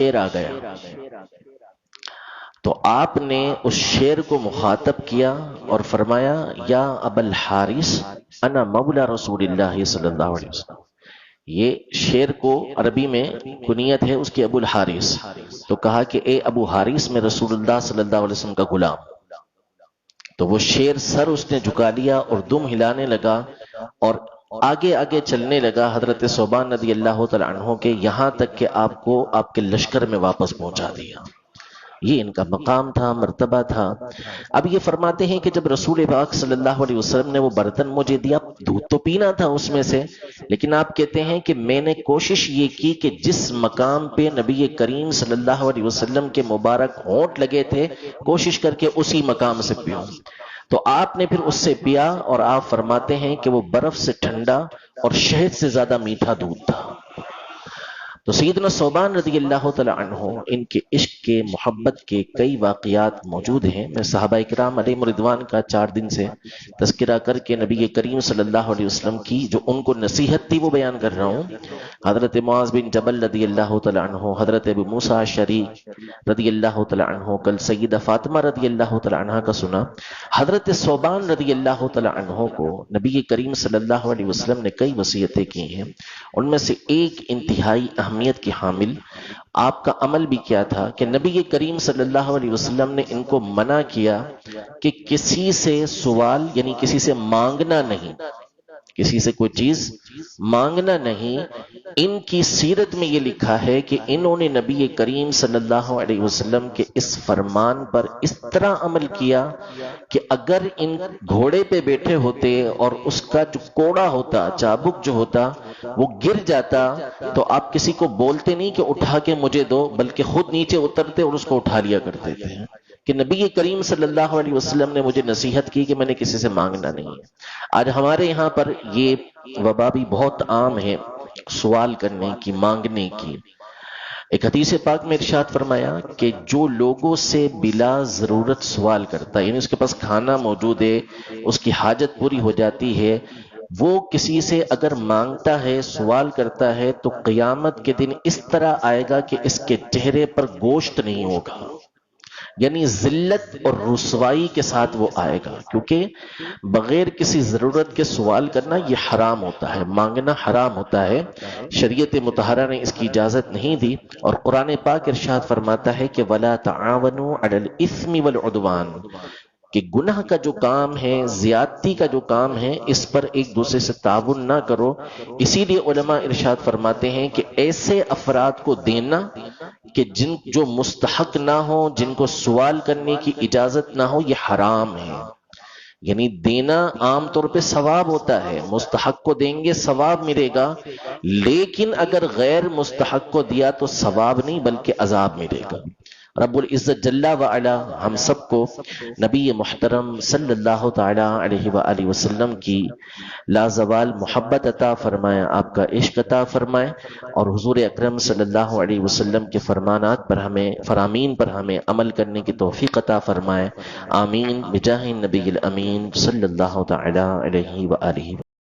شیر آ گیا تو آپ نے اس شیر کو مخاطب کیا اور فرمایا یا ابا الحارث انا مولا رسول اللہ صلی اللہ علیہ وسلم. یہ شیر کو عربی میں کنیت ہے اس کی ابو الحارث. تو کہا کہ اے ابو حارث میں رسول اللہ صلی اللہ علیہ وسلم کا غلام. تو وہ شیر سر اس نے جھکا لیا اور دم ہلانے لگا اور آگے آگے چلنے لگا حضرت ثوبان رضی اللہ تعالی عنہ کے، یہاں تک کہ آپ کو آپ کے لشکر میں واپس پہنچا دیا. یہ ان کا مقام تھا، مرتبہ تھا. اب یہ فرماتے ہیں کہ جب رسول پاک صلی اللہ علیہ وسلم نے وہ برتن مجھے دیا، دودھ تو پینا تھا اس میں سے، لیکن آپ کہتے ہیں کہ میں نے کوشش یہ کی کہ جس مقام پہ نبی کریم صلی اللہ علیہ وسلم کے مبارک ہونٹ لگے تھے کوشش کر کے اسی مقام سے پیوں. تو آپ نے پھر اس سے پیا اور آپ فرماتے ہیں کہ وہ برف سے ٹھنڈا اور شہد سے زیادہ میٹھا دودھ تھا. تو سیدنا ثوبان رضی اللہ تعالی عنہ ان کے عشق کے، محبت کے کئی واقعات موجود ہیں. میں صحابہ کرام علیہم رضوان کا 4 دن سے تذکرہ کر کے نبی کریم صلی اللہ علیہ وسلم کی جو ان کو نصیحت تھی وہ بیان کر رہا ہوں. حضرت معاذ بن جبل رضی اللہ تعالی عنہ، حضرت ابو موسیٰ اشعری رضی اللہ تعالی عنہ، کل سیدہ فاطمہ رضی اللہ تعالی عنہ کا سنا. حضرت ثوبان رضی اللہ تعالی عنہ کو نبی کریم صلی اللہ علیہ وسلم نے کئی وصیتیں کی ہیں. ان میں سے ایک انتہائی اہمیت کی حامل آپ کا عمل بھی کیا تھا کہ نبی کریم صلی اللہ علیہ وسلم نے ان کو منع کیا کہ کسی سے سوال یعنی کسی سے مانگنا نہیں، کسی سے کوئی چیز مانگنا نہیں. ان کی سیرت میں یہ لکھا ہے کہ انہوں نے نبی کریم صلی اللہ علیہ وسلم کے اس فرمان پر اس طرح عمل کیا کہ اگر ان گھوڑے پہ بیٹھے ہوتے اور اس کا جو کوڑا ہوتا، چابک جو ہوتا وہ گر جاتا تو آپ کسی کو بولتے نہیں کہ اٹھا کے مجھے دو، بلکہ خود نیچے اترتے اور اس کو اٹھا لیا کرتے تھے کہ نبی کریم صلی اللہ علیہ وسلم نے مجھے نصیحت کی کہ میں نے کسی سے مانگنا نہیں ہے. آج ہمارے یہاں پر یہ وبا بھی بہت عام ہے، سوال کرنے کی، مانگنے کی. ایک حدیث پاک میں ارشاد فرمایا کہ جو لوگوں سے بلا ضرورت سوال کرتا ہے، یعنی اس کے پاس کھانا موجود ہے، اس کی حاجت پوری ہو جاتی ہے، وہ کسی سے اگر مانگتا ہے، سوال کرتا ہے تو قیامت کے دن اس طرح آئے گا کہ اس کے چہرے پر گوشت نہیں ہوگا، یعنی ذلت اور رسوائی کے ساتھ وہ آئے گا. کیونکہ بغیر کسی ضرورت کے سوال کرنا یہ حرام ہوتا ہے، مانگنا حرام ہوتا ہے. شریعت مطہرہ نے اس کی اجازت نہیں دی اور قرآن پاک ارشاد فرماتا ہے کہ وَلَا تَعَاوَنُوا عَلَى الْإِثْمِ وَالْعُدْوَانِ، کہ گناہ کا جو کام ہے، زیادتی کا جو کام ہے، اس پر ایک دوسرے سے تعاون نہ کرو. اسی لیے علماء ارشاد فرماتے ہیں کہ ایسے افراد کو دینا کہ جو مستحق نہ ہو، جن کو سوال کرنے کی اجازت نہ ہو، یہ حرام ہے. یعنی دینا عام طور پہ ثواب ہوتا ہے، مستحق کو دیں گے ثواب ملے گا، لیکن اگر غیر مستحق کو دیا تو ثواب نہیں بلکہ عذاب ملے گا. رب العزت جل وعلا ہم سب کو نبی محترم صلی اللہ تعالی علیہ وآلہ وسلم کی لازوال محبت عطا فرمائے، آپ کا عشق عطا فرمائے، اور حضور اکرم صلی اللہ علیہ وسلم کے فرمانات پر ہمیں، فرامین پر ہمیں عمل کرنے کی توفیق عطا فرمائے. آمین بجاہ النبی الامین صلی اللہ تعالی علیہ وآلہ